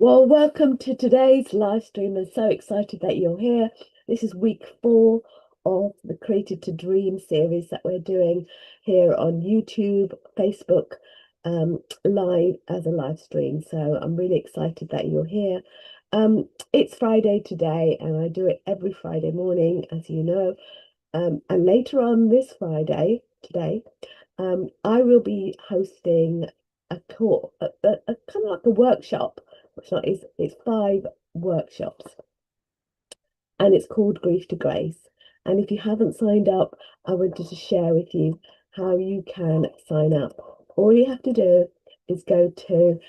Well, welcome to today's live stream. I'm so excited that you're here. This is week 4 of the Created to Dream series that we're doing here on YouTube, Facebook, live as a live stream. So I'm really excited that you're here. It's Friday today, and I do it every Friday morning, as you know. And later on this Friday, today, I will be hosting a talk, a kind of like a workshop. It's not, it's 5 workshops, and it's called Grief to Grace. And if you haven't signed up, I wanted to share with you how you can sign up. All you have to do is go to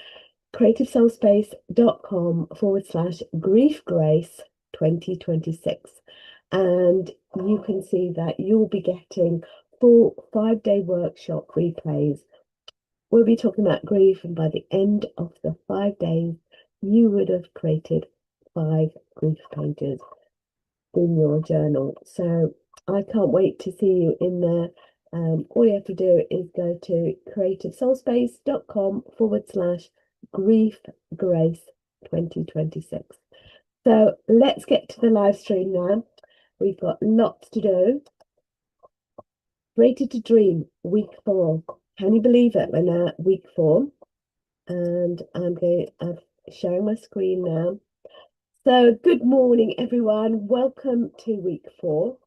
creativesoulspace.com/griefgrace 2026. And you can see that you'll be getting full 5-day workshop replays. We'll be talking about grief, and by the end of the 5 days, you would have created 5 grief pages in your journal. So I can't wait to see you in there. All you have to do is go to creativesoulspace.com/griefgrace 2026. So let's get to the live stream now. We've got lots to do. Created to Dream, week 4. Can you believe it? We're now at week 4, and I'm sharing my screen now. So good morning, everyone. Welcome to week 4.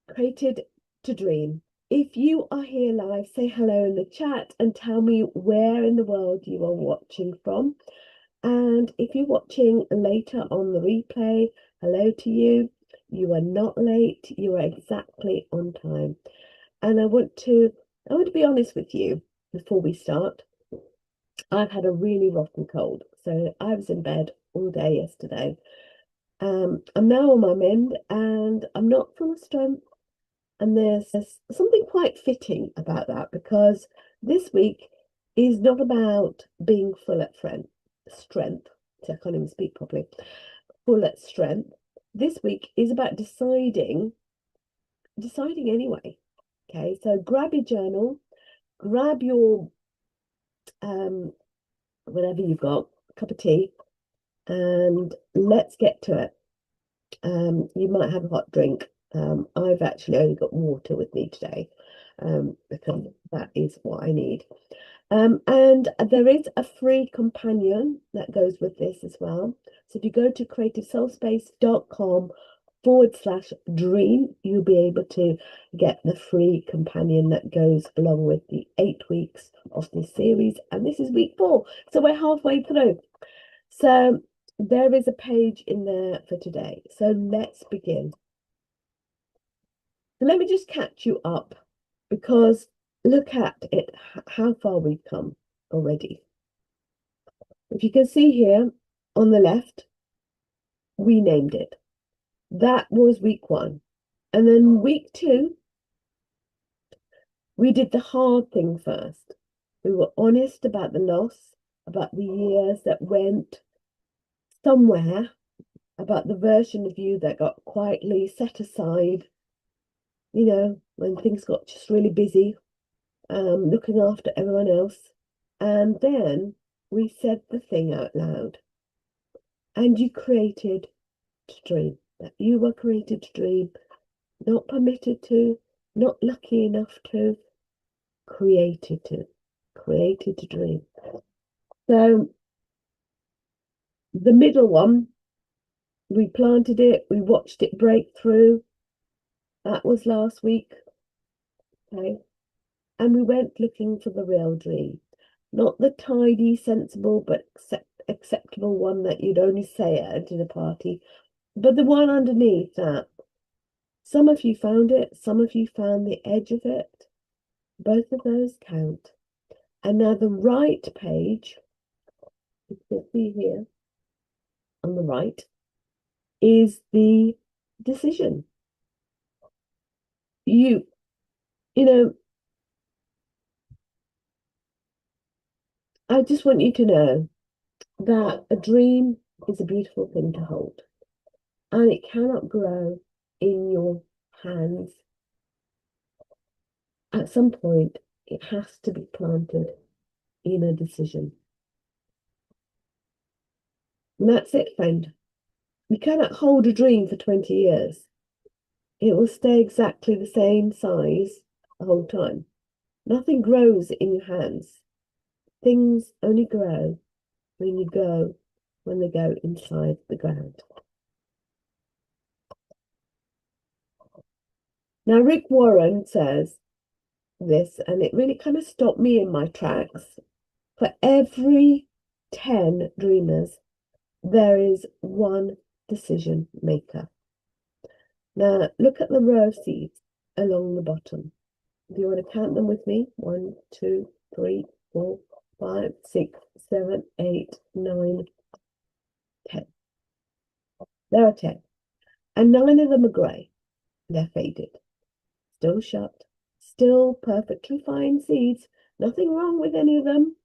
Created to Dream. If you are here live, say hello in the chat and tell me where in the world you are watching from. And if you're watching later on the replay, hello to you. You are not late. You are exactly on time. And I want to be honest with you before we start. I've had a really rotten cold, so I was in bed all day yesterday. I'm now on my mend, and I'm not full of strength. And there's something quite fitting about that, because this week is not about being full at strength. So I can't even speak properly. Full at strength. This week is about deciding anyway. Okay, so grab your journal, grab your whatever you've got, a cup of tea, and let's get to it. You might have a hot drink. I've actually only got water with me today, because that is what I need. And there is a free companion that goes with this as well. So if you go to creativesoulspace.com/dream, you'll be able to get the free companion that goes along with the 8 weeks of this series. And this is week 4, so we're halfway through. So there is a page in there for today. So let's begin. So let me just catch you up, because look at it, how far we've come already. If you can see here on the left, we named it. That was week 1. And then week 2, we did the hard thing first. We were honest about the loss, about the years that went somewhere, about the version of you that got quietly set aside, when things got just really busy, looking after everyone else. And then we said the thing out loud. And you created to dream. That you were created to dream, not permitted to, not lucky enough to, created to dream. So the middle one, we planted it, we watched it break through. That was last week. Okay. And we went looking for the real dream. Not the tidy, sensible, but acceptable one that you'd only say at a dinner party, but the one underneath that. Some of you found it, some of you found the edge of it. Both of those count. And now the right page, you can see here on the right, is the decision. You know, I just want you to know that a dream is a beautiful thing to hold, and it cannot grow in your hands. At some point, it has to be planted in a decision. And that's it, friend. You cannot hold a dream for 20 years. It will stay exactly the same size the whole time. Nothing grows in your hands. Things only grow when they go inside the ground. Now, Rick Warren says this, and it really kind of stopped me in my tracks. For every 10 dreamers, there is one decision maker. Now, look at the row of seeds along the bottom. Do you want to count them with me? 1, 2, 3, 4, 5, 6, 7, 8, 9, 10. There are 10. And 9 of them are grey. They're faded. Still shut. Still perfectly fine seeds. Nothing wrong with any of them.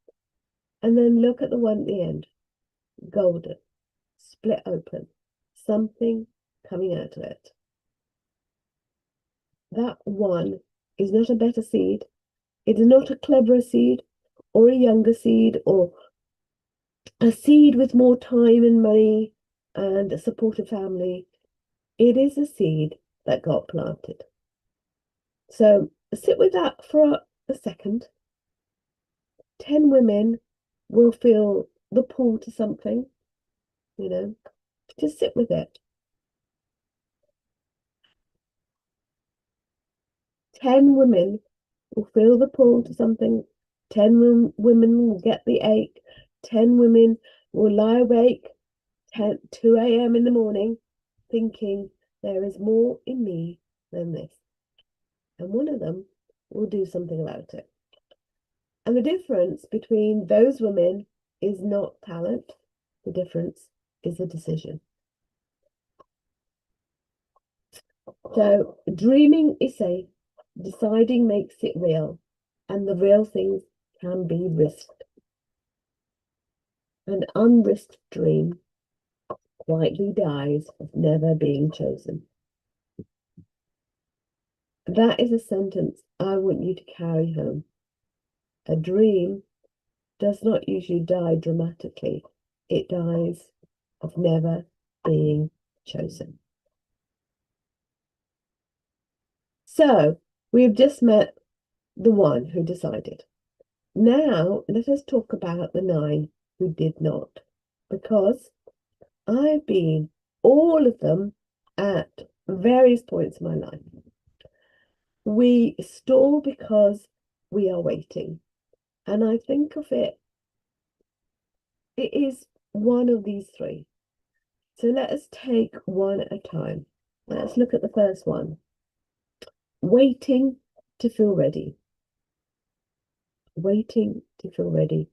And then look at the one at the end. Golden. Split open. Something coming out of it. That one is not a better seed. It is not a cleverer seed or a younger seed or a seed with more time and money and a supportive family. It is a seed that got planted. So sit with that for a second. 10 women will feel the pull to something, just sit with it. 10 women will feel the pull to something. 10 women will get the ache. 10 women will lie awake 2 a.m. in the morning thinking there is more in me than this. And one of them will do something about it. And the difference between those women is not talent. The difference is a decision. So dreaming is safe. Deciding makes it real. And the real things can be risked. An unrisked dream quietly dies of never being chosen. That is a sentence I want you to carry home. A dream does not usually die dramatically. It dies of never being chosen. So we've just met the one who decided. Now let us talk about the 9 who did not, because I've been all of them at various points in my life. We stall because we are waiting. And I think of it is one of these 3. So let us take one at a time. Let's look at the first one. Waiting to feel ready. Waiting to feel ready.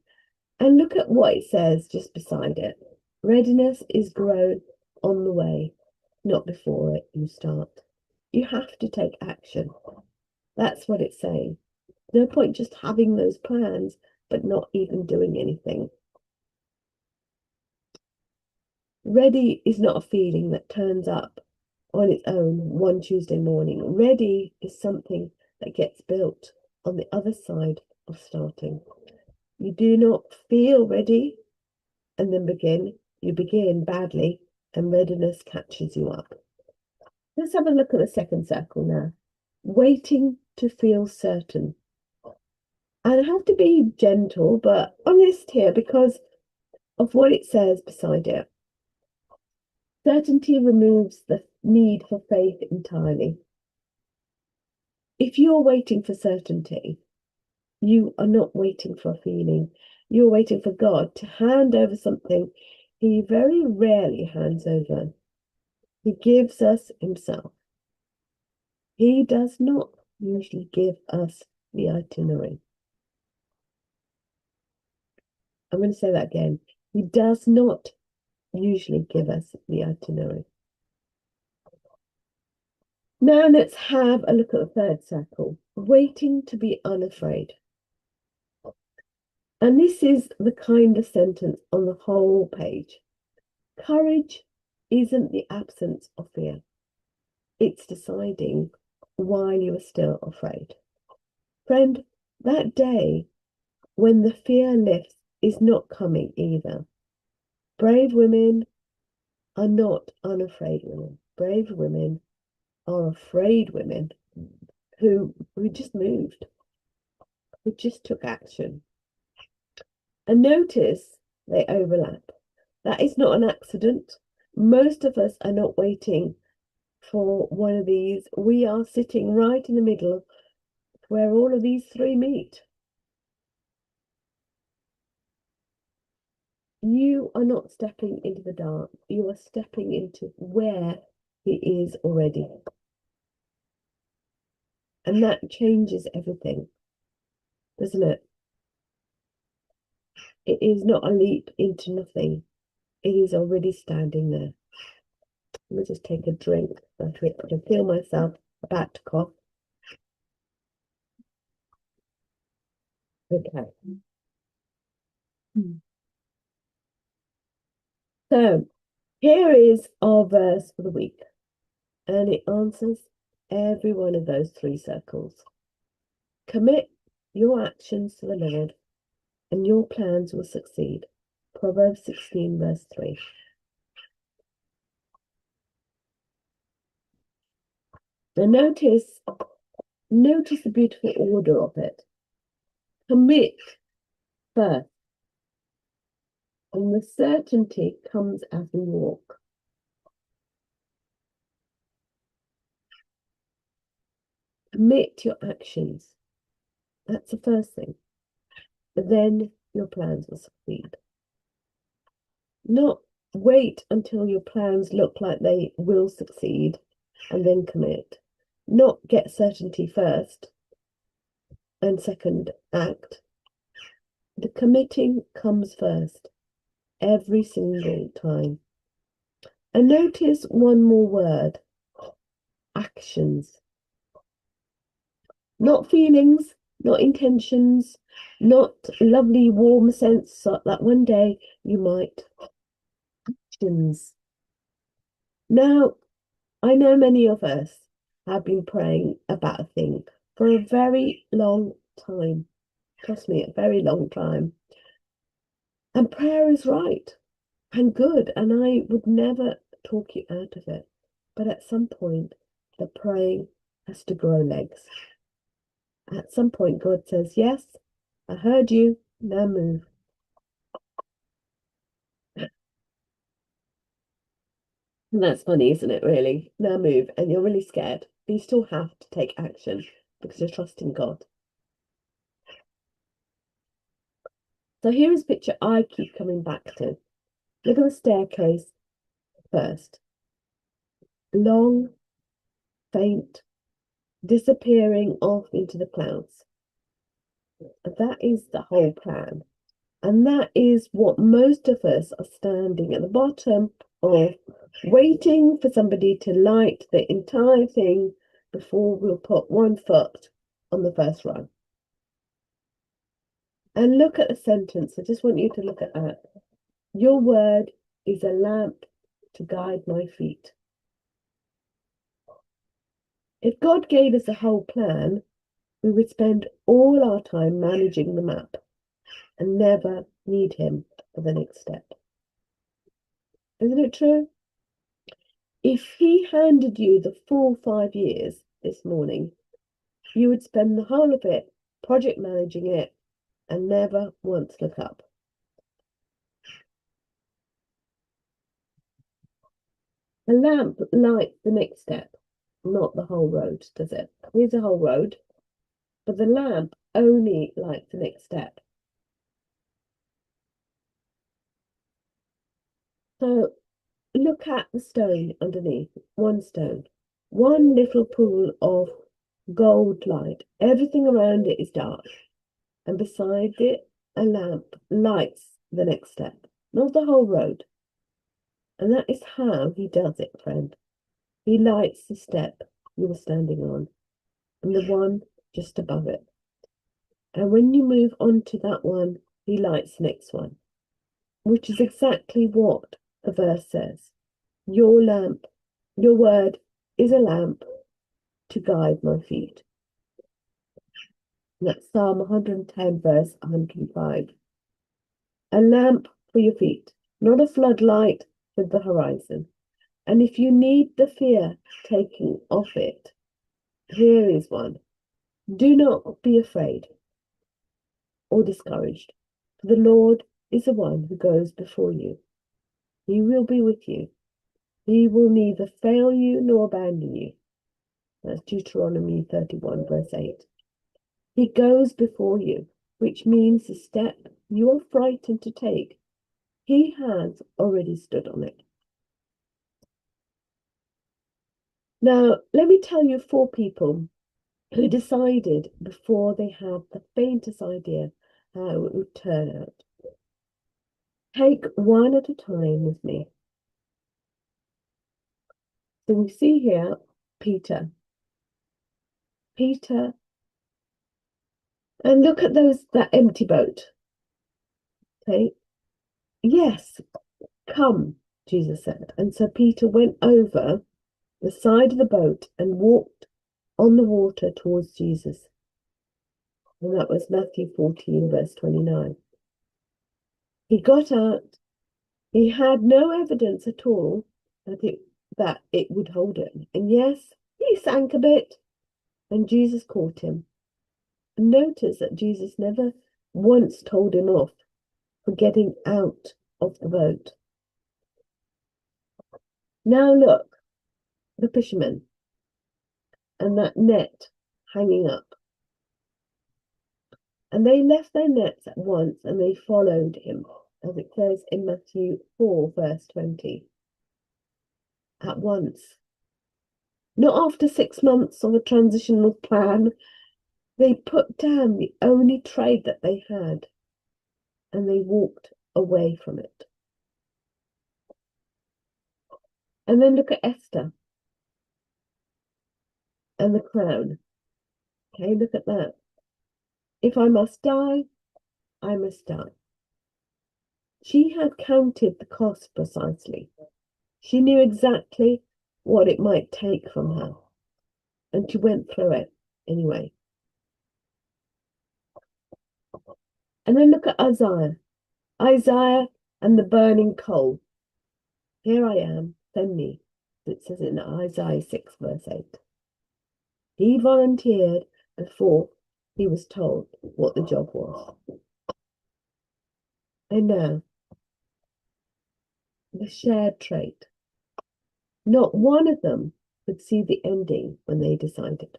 And look at what it says just beside it. Readiness is grown on the way, not before it you start. You have to take action. That's what it's saying. No point just having those plans, but not even doing anything. Ready is not a feeling that turns up on its own one Tuesday morning. Ready is something that gets built on the other side of starting. You do not feel ready and then begin. You begin badly and readiness catches you up. Let's have a look at the second circle now. Waiting to feel certain. And I have to be gentle but honest here because of what it says beside it. Certainty removes the need for faith entirely. If you're waiting for certainty, you are not waiting for a feeling. You're waiting for God to hand over something He very rarely hands over. He gives us Himself. He does not usually give us the itinerary. I'm going to say that again. He does not usually give us the itinerary. Now let's have a look at the third circle. Waiting to be unafraid. And this is the kind of sentence on the whole page. Courage isn't the absence of fear. It's deciding while you are still afraid. Friend, that day when the fear lifts is not coming either. Brave women are not unafraid women. Brave women are afraid women who just moved, who just took action. And notice they overlap. That is not an accident. Most of us are not waiting for one of these. We are sitting right in the middle where all of these three meet. You are not stepping into the dark. You are stepping into where he is already. And that changes everything, doesn't it? It is not a leap into nothing. It is already standing there. Let me just take a drink. I can feel myself about to cough. Okay. So here is our verse for the week. And it answers every one of those three circles. Commit your actions to the Lord, and your plans will succeed. Proverbs 16, verse 3. Now notice the beautiful order of it. Commit first, and the certainty comes as we walk. Commit your actions. That's the first thing. But then your plans will succeed. Not wait until your plans look like they will succeed and then commit. Not get certainty first and second act. The committing comes first every single time. And notice one more word: actions. Not feelings, not intentions, not lovely warm sense that one day you might. Actions. Now, I know many of us have been praying about a thing for a very long time. Trust me, a very long time. And prayer is right and good, and I would never talk you out of it. But at some point, the praying has to grow legs. At some point, God says, yes, I heard you, now move. And that's funny, isn't it, really? Now move, and you're really scared, but you still have to take action because you're trusting God. So here is a picture I keep coming back to. Look at the staircase first. Long, faint, disappearing off into the clouds. That is the whole plan. And that is what most of us are standing at the bottom of, waiting for somebody to light the entire thing before we'll put one foot on the first rung. And look at the sentence. I just want you to look at that. Your word is a lamp to guide my feet. If God gave us a whole plan, we would spend all our time managing the map and never need him for the next step. Isn't it true? If he handed you the full 5 years this morning, you would spend the whole of it project managing it and never once look up. A lamp lights the next step, not the whole road, does it? Here's a whole road, but the lamp only lights the next step. So look at the stone underneath, one stone, one little pool of gold light. Everything around it is dark, and beside it, a lamp lights the next step, not the whole road. And that is how he does it, friend. He lights the step you were standing on and the one just above it. And when you move on to that one, he lights the next one, which is exactly what the verse says. Your lamp, your word is a lamp to guide my feet. And that's Psalm 110, verse 105. A lamp for your feet. not a floodlight with the horizon. And if you need the fear taking off it, here is one. Do not be afraid or discouraged, for the Lord is the one who goes before you. He will be with you. He will neither fail you nor abandon you. That's Deuteronomy 31, verse 8. He goes before you, which means the step you are frightened to take, he has already stood on it. Now, let me tell you 4 people who decided before they had the faintest idea how it would turn out. Take one at a time with me. So we see here Peter. Peter, and look at that empty boat. Okay. Yes, come, Jesus said. And so Peter went over the side of the boat and walked on the water towards Jesus. And that was Matthew 14, verse 29. He got out. He had no evidence at all that it would hold him. And yes, he sank a bit, and Jesus caught him. And notice that Jesus never once told him off for getting out of the boat. Now look, the fishermen and that net hanging up. And they left their nets at once and they followed him, as it says in Matthew 4, verse 20. At once. Not after 6 months of a transitional plan. They put down the only trade that they had and they walked away from it. And then look at Esther and the crown. Okay, look at that. If I must die, I must die. She had counted the cost precisely. She knew exactly what it might take from her. And she went through it anyway. And then look at Isaiah. Isaiah and the burning coal. Here I am, send me. It says in Isaiah 6, verse 8. He volunteered before he was told what the job was. And now, the shared trait. Not one of them could see the ending when they decided.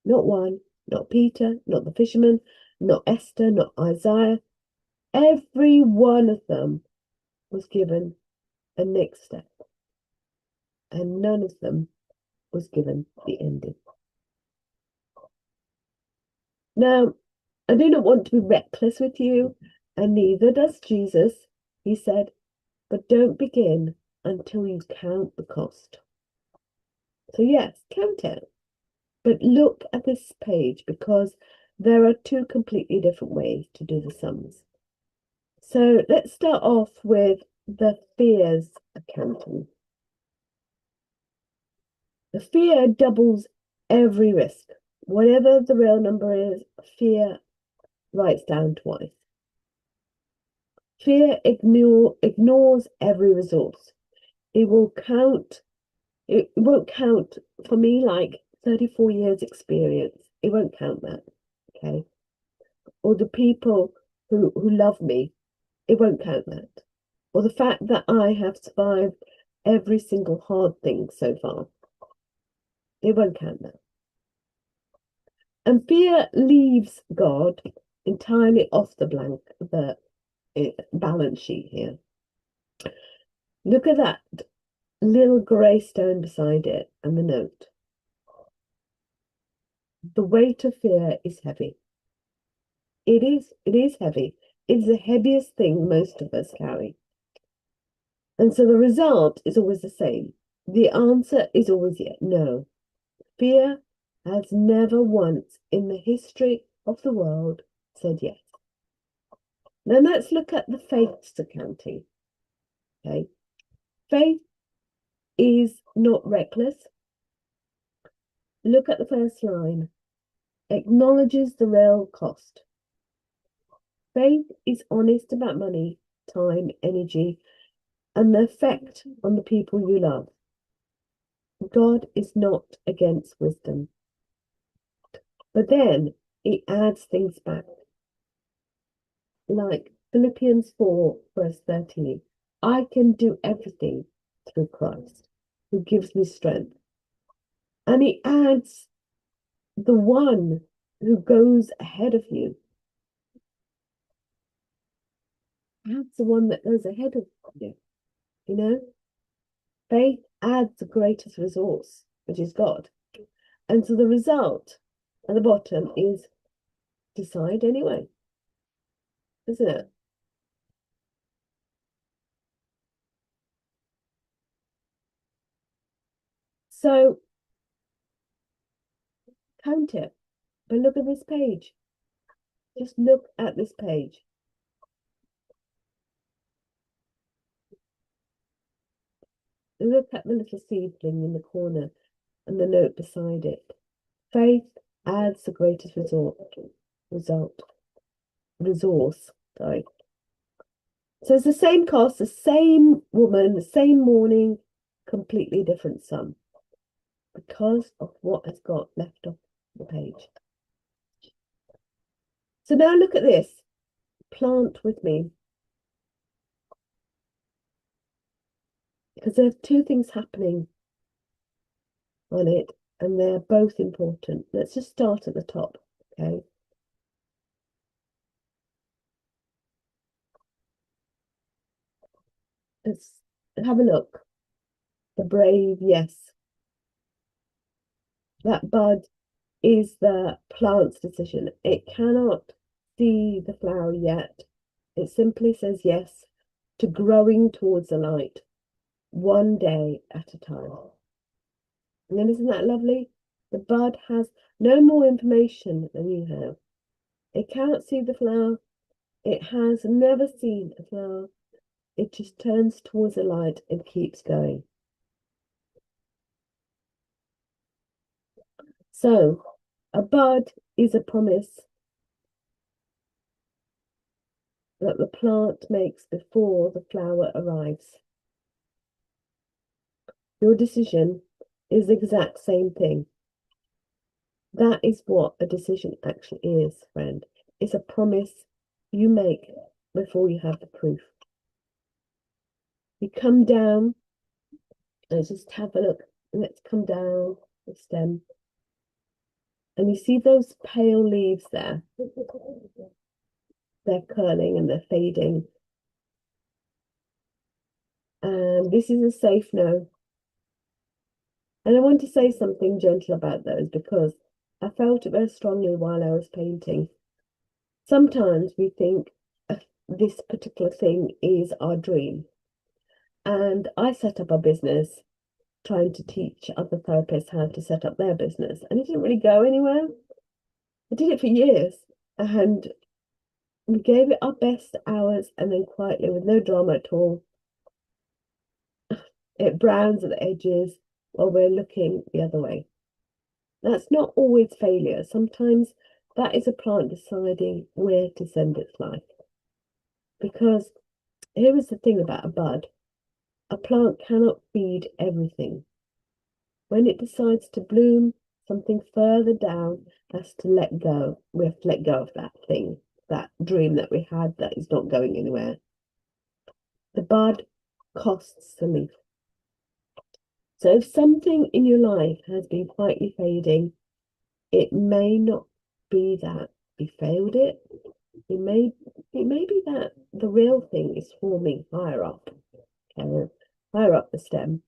Not one, not Peter, not the fisherman, not Esther, not Isaiah. Every one of them was given a next step. And none of them was given the ending. Now, I do not want to be reckless with you, and neither does Jesus. He said, but don't begin until you count the cost. So yes, count it. But look at this page because there are 2 completely different ways to do the sums. So let's start off with the fears accounting. The fear doubles every risk. Whatever the real number is, fear writes down twice. Fear ignores every resource. It won't count for me like 34 years experience. It won't count that, okay? Or the people who love me, it won't count that. Or the fact that I have survived every single hard thing so far. It won't count that. And fear leaves God entirely off the balance sheet here. Look at that little grey stone beside it and the note. The weight of fear is heavy. It is heavy. It's the heaviest thing most of us carry. And so the result is always the same. The answer is always yes. No. Fear has never once in the history of the world said yes. Now let's look at the faiths accounting. Okay. Faith is not reckless. Look at the first line. Acknowledges the real cost. Faith is honest about money, time, energy, and the effect on the people you love. God is not against wisdom. But then it adds things back, like Philippians 4, verse 13. I can do everything through Christ, who gives me strength. And it adds the one who goes ahead of you. Adds the one that goes ahead of you, you know? Faith adds the greatest resource, which is God. And so the result at the bottom is decide anyway, isn't it? So count it, but look at this page. Just look at this page. Look at the little seedling in the corner and the note beside it. Faith adds the greatest resource. Sorry. So it's the same cost, the same woman, the same morning, completely different sum because of what has got left off the page. So now look at this. Plant with me. Because there are two things happening on it, and they're both important. Let's just start at the top, okay? Let's have a look. The brave, yes. That bud is the plant's decision. It cannot see the flower yet. It simply says yes to growing towards the light, one day at a time. And then isn't that lovely? The bud has no more information than you have. It cannot see the flower. It has never seen a flower. It just turns towards the light and keeps going. So, a bud is a promise that the plant makes before the flower arrives. Your decision is the exact same thing. That is what a decision actually is, friend. It's a promise you make before you have the proof. You come down, let's just have a look. Let's come down the stem. And you see those pale leaves there? They're curling and they're fading. And this is a safe no. And I want to say something gentle about those because I felt it very strongly while I was painting. Sometimes we think this particular thing is our dream. And I set up a business trying to teach other therapists how to set up their business. And it didn't really go anywhere. I did it for years. And we gave it our best hours and then quietly, with no drama at all, it browns at the edges while we're looking the other way. That's not always failure. Sometimes that is a plant deciding where to send its life. Because here is the thing about a bud. A plant cannot feed everything. When it decides to bloom, something further down has to let go. We have to let go of that thing, that dream that we had that is not going anywhere. The bud costs the leaf. So if something in your life has been quietly fading, it may not be that we failed it. It may be that the real thing is forming higher up, higher up the stem,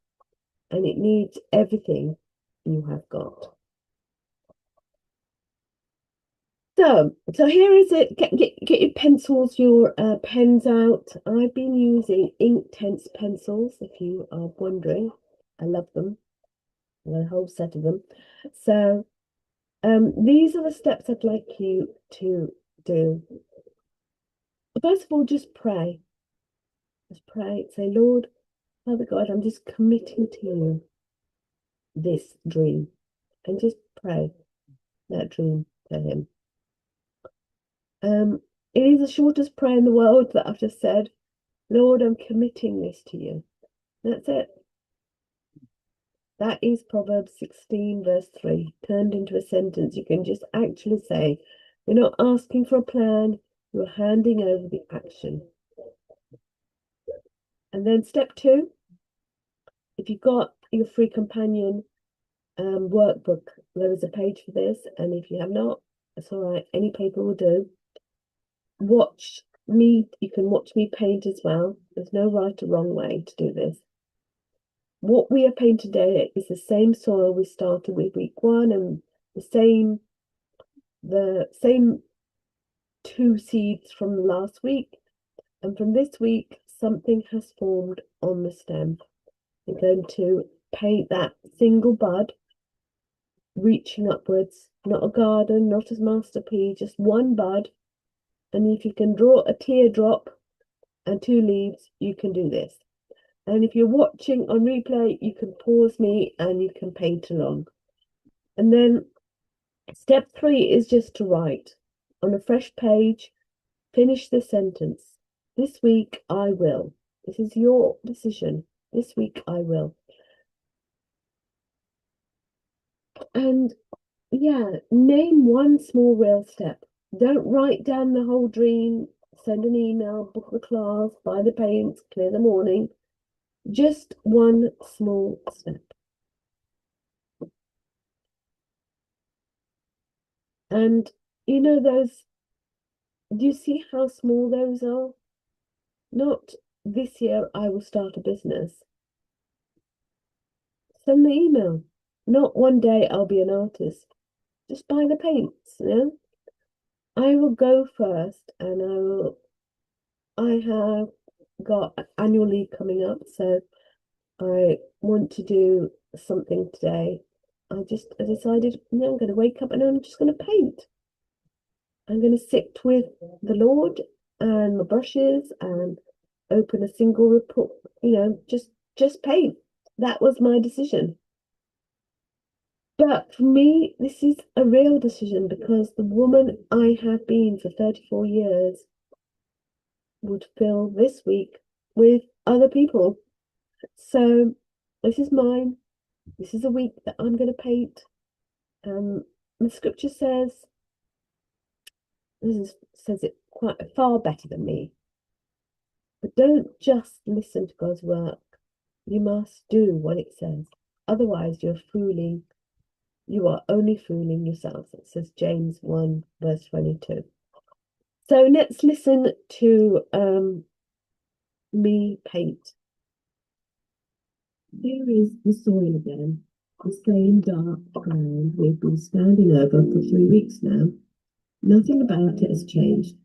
and it needs everything you have got. So here is it. Get your pencils, your pens out. I've been using Inktense pencils, if you are wondering. I love them. I've got a whole set of them. So these are the steps I'd like you to do. First of all, just pray. Just pray. Say, Lord, Father God, I'm just committing to you this dream. And just pray that dream to him. It is the shortest prayer in the world that I've just said, Lord, I'm committing this to you. That's it. That is Proverbs 16, verse 3, turned into a sentence. You can just actually say, you're not asking for a plan, you're handing over the action. And then step 2, if you've got your free companion workbook, there is a page for this. And if you have not, that's all right. Any paper will do. Watch me. You can watch me paint as well. There's no right or wrong way to do this. What we are painting today is the same soil we started with week 1 and the same 2 seeds from last week. And from this week, something has formed on the stem. I'm going to paint that single bud reaching upwards, not a garden, not a masterpiece, just one bud. And if you can draw a teardrop and 2 leaves, you can do this. And if you're watching on replay, you can pause me and you can paint along. And then step 3 is just to write on a fresh page, finish the sentence. This week I will. This is your decision. This week I will. And yeah, name one small real step. Don't write down the whole dream, send an email, book the class, buy the paints, clear the morning. Just one small step. And you know those, do you see how small those are? Not this year I will start a business. Send the email. Not one day I'll be an artist. Just buy the paints, you know? I will go first and I have got annual leave coming up, so I want to do something today. I decided, I'm going to wake up and I'm just going to paint. I'm going to sit with the Lord and my brushes and open a single report, just paint. That was my decision. But for me, this is a real decision because the woman I have been for 34 years would fill this week with other people. So this is mine. This is a week that I'm going to paint. The scripture says it quite far better than me. But don't just listen to God's work. You must do what it says. Otherwise, you are only fooling yourselves. It says James 1, verse 22. So let's listen to me paint. Here is the soil again, the same dark ground we've been standing over for 3 weeks now. Nothing about it has changed.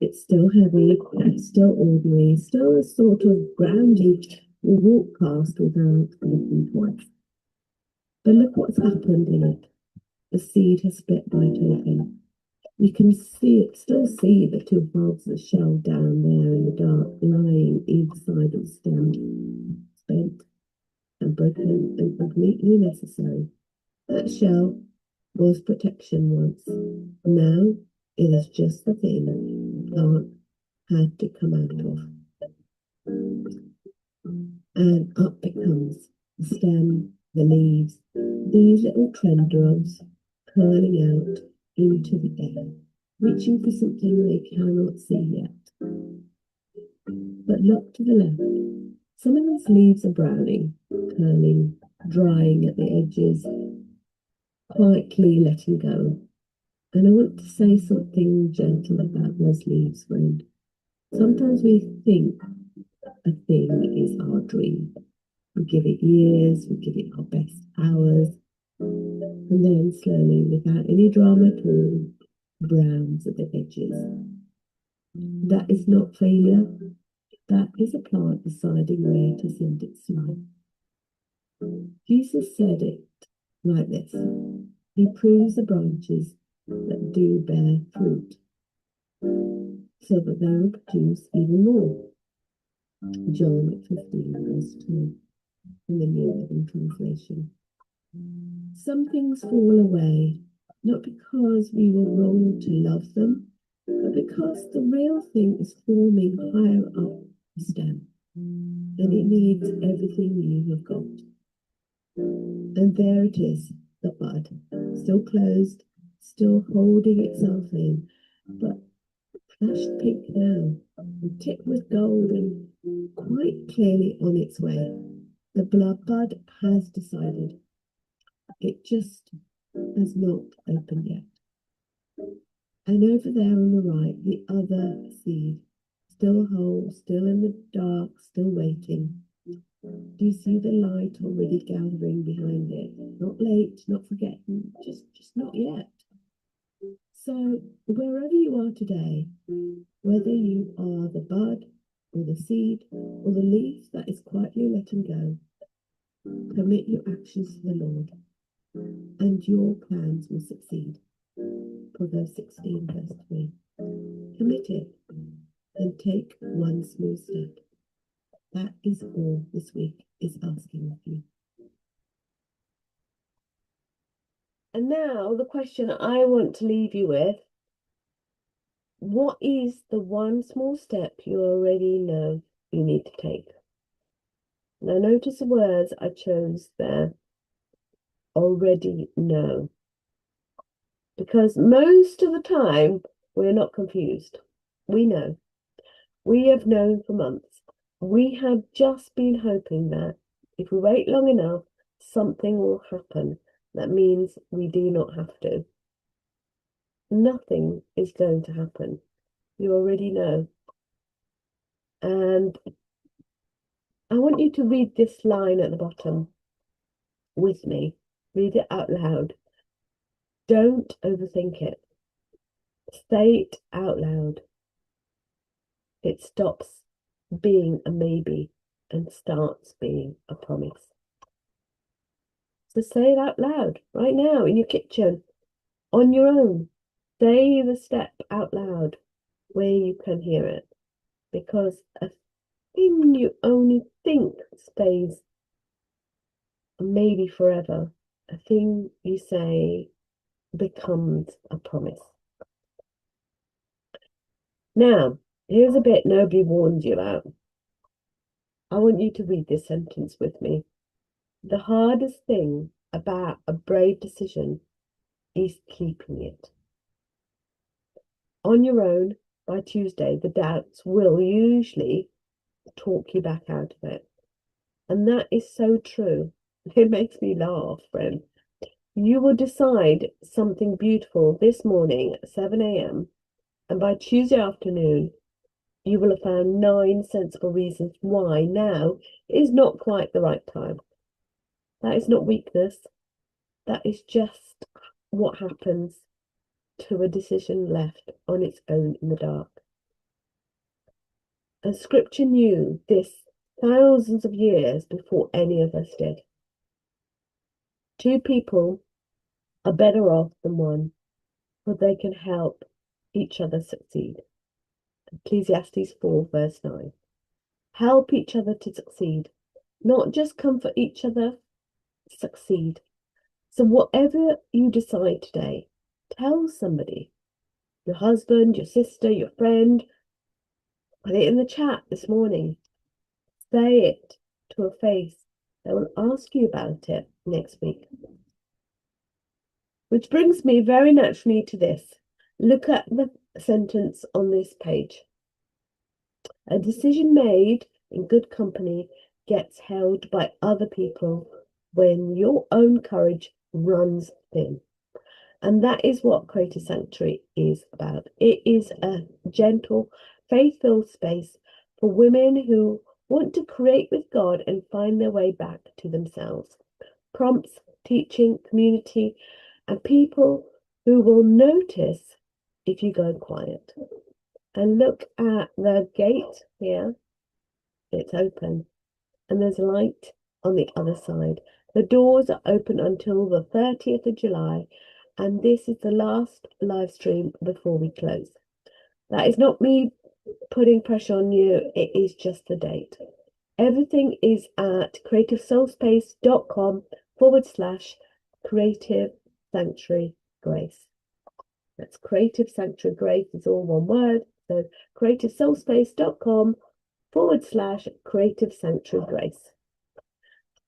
It's still heavy, it's still ordinary, still a sort of ground you walk past without looking twice. But look what's happened in it. The seed has split right open. You can still see the 2 bulbs of shell down there in the dark, lying either side of the stem, spent and broken and completely necessary. That shell was protection once. Now it is just the thing the plant had to come out of. And up it comes, the stem, the leaves, these little tendrils curling out into the air, reaching for something they cannot see yet. But look to the left. Some of those leaves are browning, curling, drying at the edges, quietly letting go. And I want to say something gentle about those leaves, friend. Sometimes we think a thing is our dream. We give it years, we give it our best hours, and then slowly, without any drama at all, browns at the edges. That is not failure. That is a plant deciding where to send its life. Jesus said it like this. He proves the branches that do bear fruit, so that they will produce even more. John 15, verse 2, in the New Living Translation. Some things fall away, not because we were wrong to love them, but because the real thing is forming higher up stem, and it needs everything you have got. And there it is, the bud, still closed, still holding itself in, but flushed pink now, tipped with gold and quite clearly on its way. The blood bud has decided. It just has not opened yet. And over there on the right, the other seed, still whole, still in the dark, still waiting. Do you see the light already gathering behind it? Not late, not forgetting, just not yet. So wherever you are today, whether you are the bud or the seed or the leaf that is quietly letting go, commit your actions to the Lord and your plans will succeed. Proverbs 16 verse 3. Commit it and take one small step. That is all this week is asking of you. And now the question I want to leave you with: what is the one small step you already know you need to take? Now notice the words I chose there. Already know. Because most of the time we're not confused. We know. We have known for months. We have just been hoping that if we wait long enough, something will happen. That means we do not have to. Nothing is going to happen. You already know. And I want you to read this line at the bottom with me. Read it out loud. Don't overthink it. Say it out loud. It stops being a maybe and starts being a promise. So say it out loud right now in your kitchen, on your own. Say the step out loud where you can hear it, because a thing you only think stays maybe forever. A thing you say becomes a promise. Now, here's a bit nobody warned you about. I want you to read this sentence with me. The hardest thing about a brave decision is keeping it. On your own, by Tuesday, the doubts will usually talk you back out of it. And that is so true. It makes me laugh, friend. You will decide something beautiful this morning at 7 a.m. and by Tuesday afternoon, you will have found 9 sensible reasons why now is not quite the right time. That is not weakness. That is just what happens to a decision left on its own in the dark. And Scripture knew this thousands of years before any of us did. 2 people are better off than one, for they can help each other succeed. Ecclesiastes 4 verse 9. Help each other to succeed, not just comfort each other, succeed. So whatever you decide today, tell somebody, your husband, your sister, your friend. Put it in the chat this morning. Say it to a face that will ask you about it next week. Which brings me very naturally to this. Look at the sentence on this page. A decision made in good company gets held by other people when your own courage runs thin. And that is what Creative Sanctuary is about. It is a gentle, faith-filled space for women who want to create with God and find their way back to themselves. Prompts, teaching, community, and people who will notice if you go quiet. And look at the gate here. It's open. And there's light on the other side. The doors are open until the 30th of July. And this is the last live stream before we close. That is not me putting pressure on you. It is just the date. Everything is at creativesoulspace.com/Creative Sanctuary Grace. That's Creative Sanctuary Grace is all one word. So creativesoulspace.com creative sanctuary grace.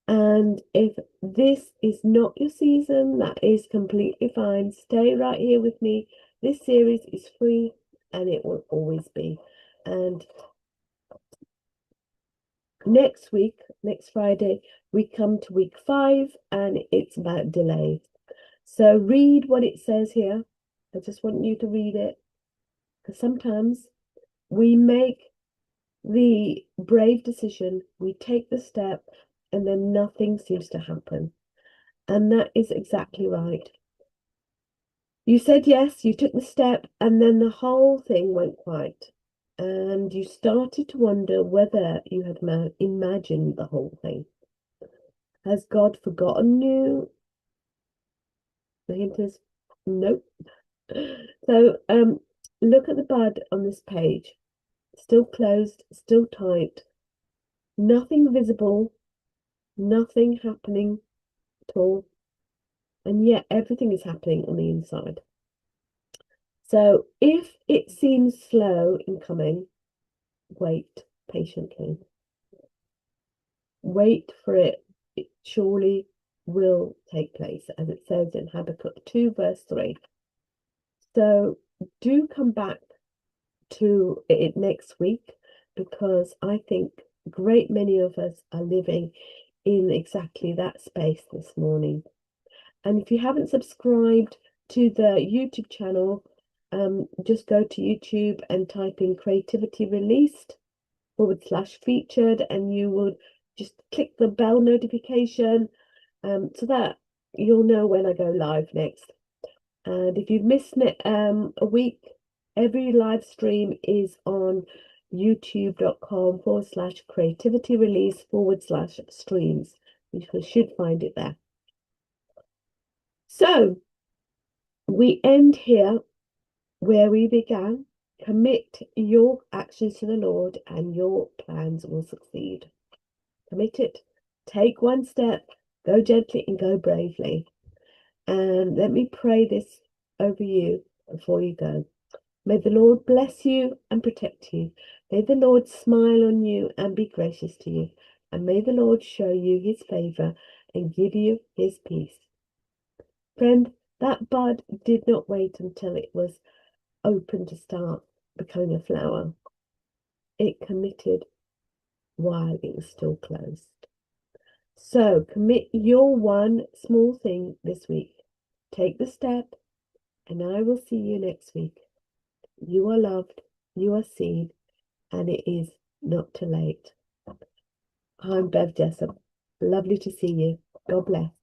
And if this is not your season, that is completely fine. Stay right here with me. This series is free and it will always be. And next week, next Friday, we come to week 5 and it's about delays. So read what it says here. I just want you to read it. Because sometimes we make the brave decision, we take the step, and then nothing seems to happen. And that is exactly right. You said yes, you took the step, and then the whole thing went quiet. And you started to wonder whether you had imagined the whole thing. Has God forgotten you? The hint is nope. So look at the bud on this page. Still closed, still tight. Nothing visible, nothing happening at all. And yet everything is happening on the inside. So if it seems slow in coming, wait patiently. Wait for it. It surely will take place, as it says in Habakkuk 2, verse 3. So do come back to it next week, because I think a great many of us are living in exactly that space this morning. And if you haven't subscribed to the YouTube channel, just go to YouTube and type in Creativity Released / featured, and you will just click the bell notification so that you'll know when I go live next. And if you've missed it a week, every live stream is on youtube.com / creativity release / streams. You should find it there. So we end here where we began. Commit your actions to the Lord and your plans will succeed. Commit it. Take one step. Go gently and go bravely. And let me pray this over you before you go. May the Lord bless you and protect you. May the Lord smile on you and be gracious to you. And may the Lord show you his favor and give you his peace. Friend, that bud did not wait until it was open to start becoming a flower. It committed while it was still closed. So commit your one small thing this week. Take the step, and I will see you next week. You are loved, you are seen, and it is not too late. I'm Bev Jessup. Lovely to see you. God bless.